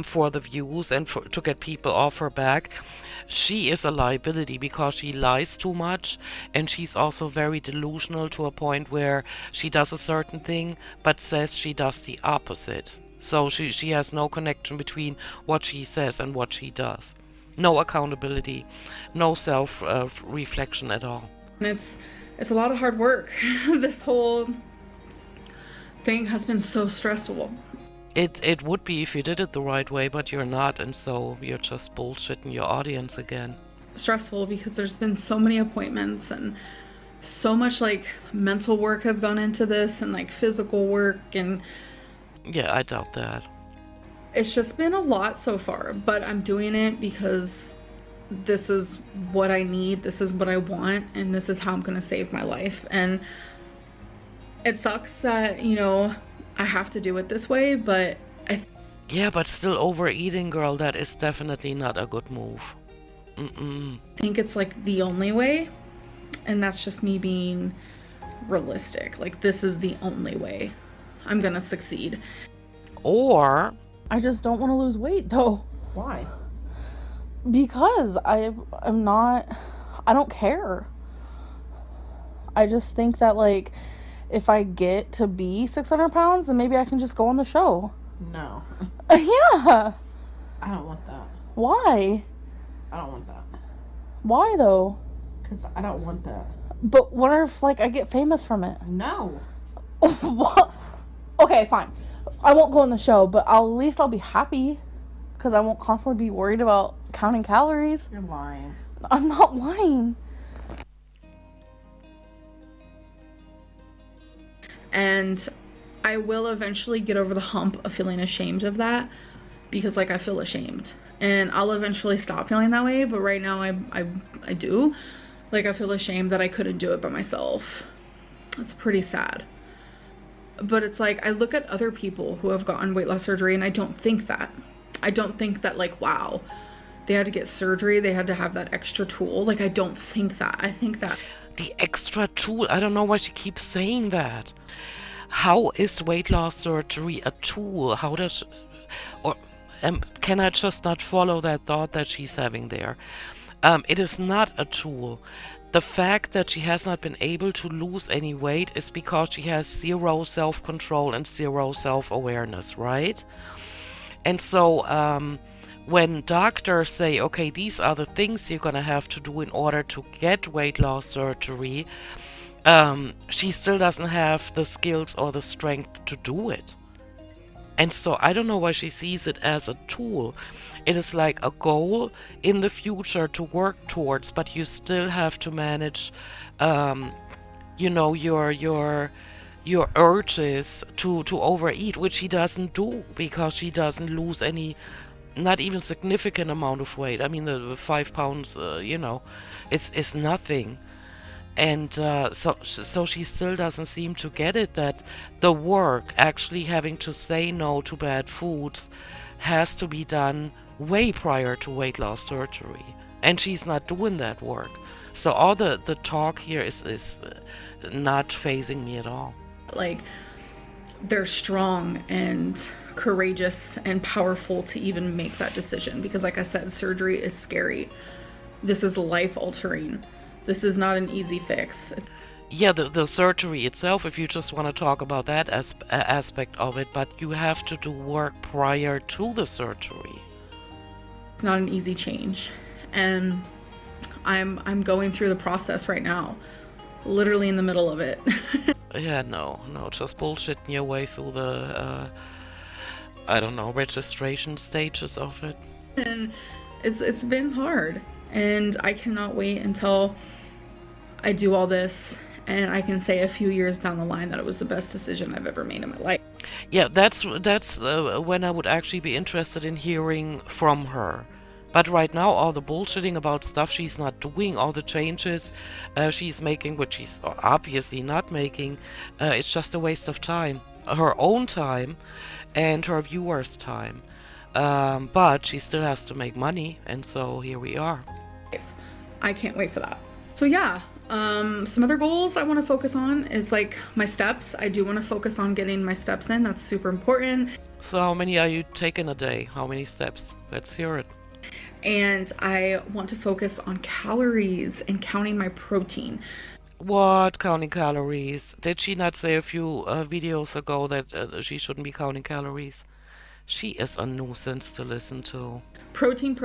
S3: for the views and to get people off her back. She is a liability because she lies too much, and she's also very delusional to a point where she does a certain thing but says she does the opposite. So she has no connection between what she says and what she does. No accountability, no self reflection at all.
S1: And it's a lot of hard work. This whole thing has been so stressful.
S3: It would be if you did it the right way, but you're not, and so you're just bullshitting your audience again.
S1: Stressful because there's been so many appointments, and so much like mental work has gone into this, and like physical work, and
S3: Yeah, I doubt that.
S1: it's just been a lot so far. But I'm doing it because this is what I need, this is what I want, and this is how I'm gonna save my life. And it sucks that, you know, I have to do it this way, but I
S3: Yeah, but still overeating, girl, that is definitely not a good move. Mm-mm.
S1: think it's like the only way, and that's just me being realistic. Like, this is the only way I'm gonna succeed.
S3: Or
S1: I just don't want to lose weight though,
S4: Why?
S1: because I don't care. I just think that like if I get to be 600 pounds, then maybe I can just go on the show.
S4: No.
S1: Yeah.
S4: I don't want that.
S1: Why?
S4: I don't want that.
S1: Why though?
S4: Because I don't want that.
S1: But what if like I get famous from it?
S4: No.
S1: What? Okay, fine. I won't go on the show, but at least I'll be happy because I won't constantly be worried about counting calories.
S4: You're lying.
S1: I'm not lying. And I will eventually get over the hump of feeling ashamed of that, because like I feel ashamed, and I'll eventually stop feeling that way. But right now I do. Like, I feel ashamed that I couldn't do it by myself. It's pretty sad. But it's like I look at other people who have gotten weight loss surgery, and I don't think that. I don't think that like, wow, they had to get surgery, they had to have that extra tool. Like, I don't think that. I think that
S3: the extra tool, I don't know why she keeps saying that. How is weight loss surgery a tool? How does, or can I just not follow that thought that she's having there? It is not a tool. the fact that she has not been able to lose any weight is because she has zero self-control and zero self-awareness, right? And so when doctors say, okay, these are the things you're gonna have to do in order to get weight loss surgery, she still doesn't have the skills or the strength to do it. And so I don't know why she sees it as a tool. It is like a goal in the future to work towards, but you still have to manage, you know, your urges to overeat, which she doesn't do because she doesn't lose any, not even significant amount of weight. I mean, the 5 pounds, you know, is nothing. And so she still doesn't seem to get it, that the work, actually having to say no to bad foods, has to be done way prior to weight loss surgery. And she's not doing that work. So all the talk here is not phasing me at all.
S1: Like, they're strong and courageous and powerful to even make that decision, because like I said, surgery is scary. This is life altering. This is not an easy fix.
S3: Yeah, the surgery itself, if you just want to talk about that aspect of it, but you have to do work prior to the surgery.
S1: It's not an easy change. And I'm going through the process right now. Literally in the middle of it.
S3: Yeah, no, just bullshitting your way through the, I don't know, registration stages of it.
S1: And it's been hard. And I cannot wait until I do all this and I can say a few years down the line that it was the best decision I've ever made in my life.
S3: Yeah, that's when I would actually be interested in hearing from her. But right now, all the bullshitting about stuff she's not doing, all the changes she's making, which she's obviously not making, it's just a waste of time. Her own time and her viewers' time. But she still has to make money, and so here we are.
S1: I can't wait for that. So yeah, some other goals I want to focus on is like my steps. I do want to focus on getting my steps in. That's super important.
S3: So how many are you taking a day? How many steps? Let's hear it.
S1: And I want to focus on calories and counting my protein.
S3: What, counting calories? Did she not say a few videos ago that she shouldn't be counting calories? She is a nuisance to listen to.
S1: Protein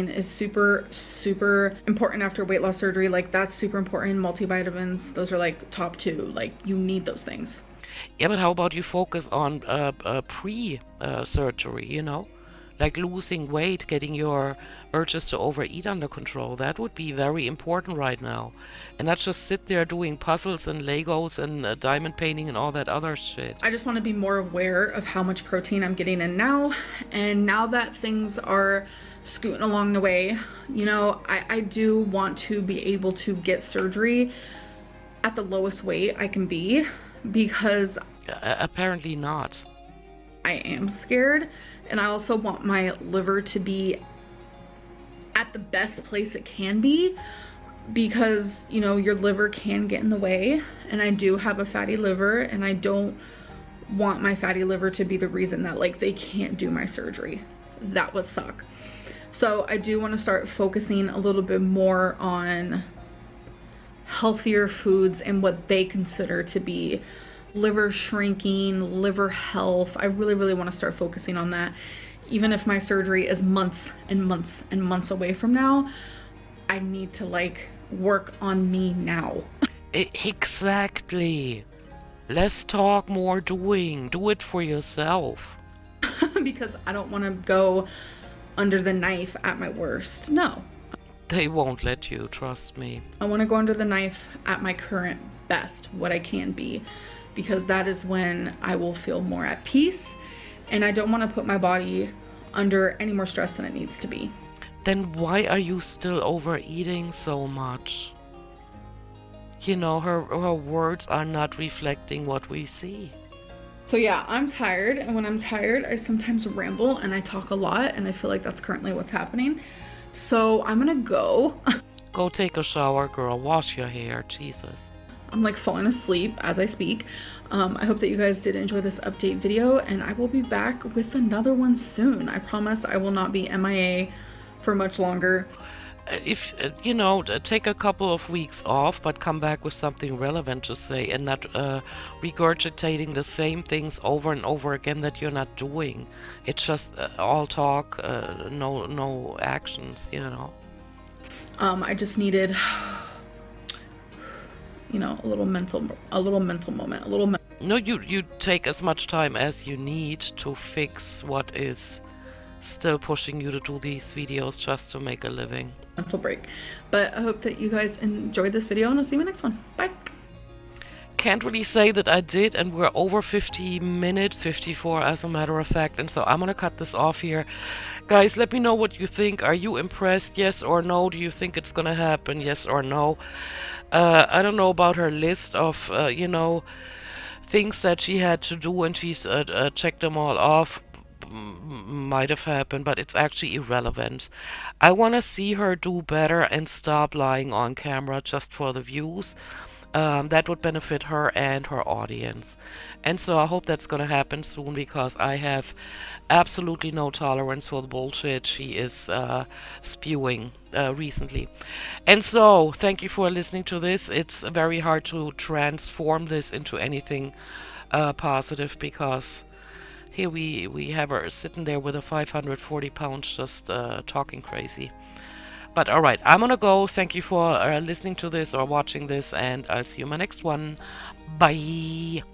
S1: is super, super important after weight loss surgery. Like, that's super important. Multivitamins, those are like top 2. Like, you need those things.
S3: Yeah, but how about you focus on pre-surgery, you know? Like losing weight, getting your urges to overeat under control. That would be very important right now. And not just sit there doing puzzles and Legos and diamond painting and all that other shit.
S1: I just want to be more aware of how much protein I'm getting in now. And now that things are scooting along the way, you know, I do want to be able to get surgery at the lowest weight I can be, because
S3: apparently not.
S1: I am scared, and I also want my liver to be at the best place it can be, because, you know, your liver can get in the way, and I do have a fatty liver, and I don't want my fatty liver to be the reason that, like, they can't do my surgery. That would suck. So I do want to start focusing a little bit more on healthier foods and what they consider to be liver shrinking, liver health. I really, really want to start focusing on that. Even if my surgery is months and months and months away from now, I need to like work on me now.
S3: Exactly. Less talk, more doing. Do it for yourself.
S1: Because I don't want to go under the knife at my worst. No.
S3: They won't let you, trust me.
S1: I want to go under the knife at my current best, what I can be, because that is when I will feel more at peace, and I don't want to put my body under any more stress than it needs to be.
S3: Then why are you still overeating so much? You know, her words are not reflecting what we see.
S1: So yeah, I'm tired, and when I'm tired, I sometimes ramble and I talk a lot, and I feel like that's currently what's happening. So I'm gonna go.
S3: Go take a shower, girl. Wash your hair. Jesus.
S1: I'm like falling asleep as I speak. I hope that you guys did enjoy this update video, and I will be back with another one soon. I promise I will not be MIA for much longer.
S3: if you know, take a couple of weeks off, but come back with something relevant to say, and not regurgitating the same things over and over again that you're not doing. It's just all talk, no actions, you know.
S1: I just needed, you know, a little mental moment,
S3: No, you take as much time as you need to fix what is still pushing you to do these videos just to make a living.
S1: mental break. But I hope that you guys enjoyed this video, and I'll see you in the next one. Bye.
S3: Can't really say that I did, and we're over 50 minutes, 54 as a matter of fact, and so I'm gonna cut this off here. Guys, let me know what you think. Are you impressed? Yes or no? Do you think it's gonna happen? Yes or no? I don't know about her list of, you know, things that she had to do, and she's checked them all off. Might have happened, but it's actually irrelevant. I want to see her do better and stop lying on camera just for the views. That would benefit her and her audience. And so I hope that's going to happen soon, because I have absolutely no tolerance for the bullshit she is spewing recently. And so thank you for listening to this. It's very hard to transform this into anything positive, because here we have her sitting there with a 540 pounds just talking crazy. But alright, I'm gonna go. Thank you for listening to this or watching this, and I'll see you in my next one. Bye!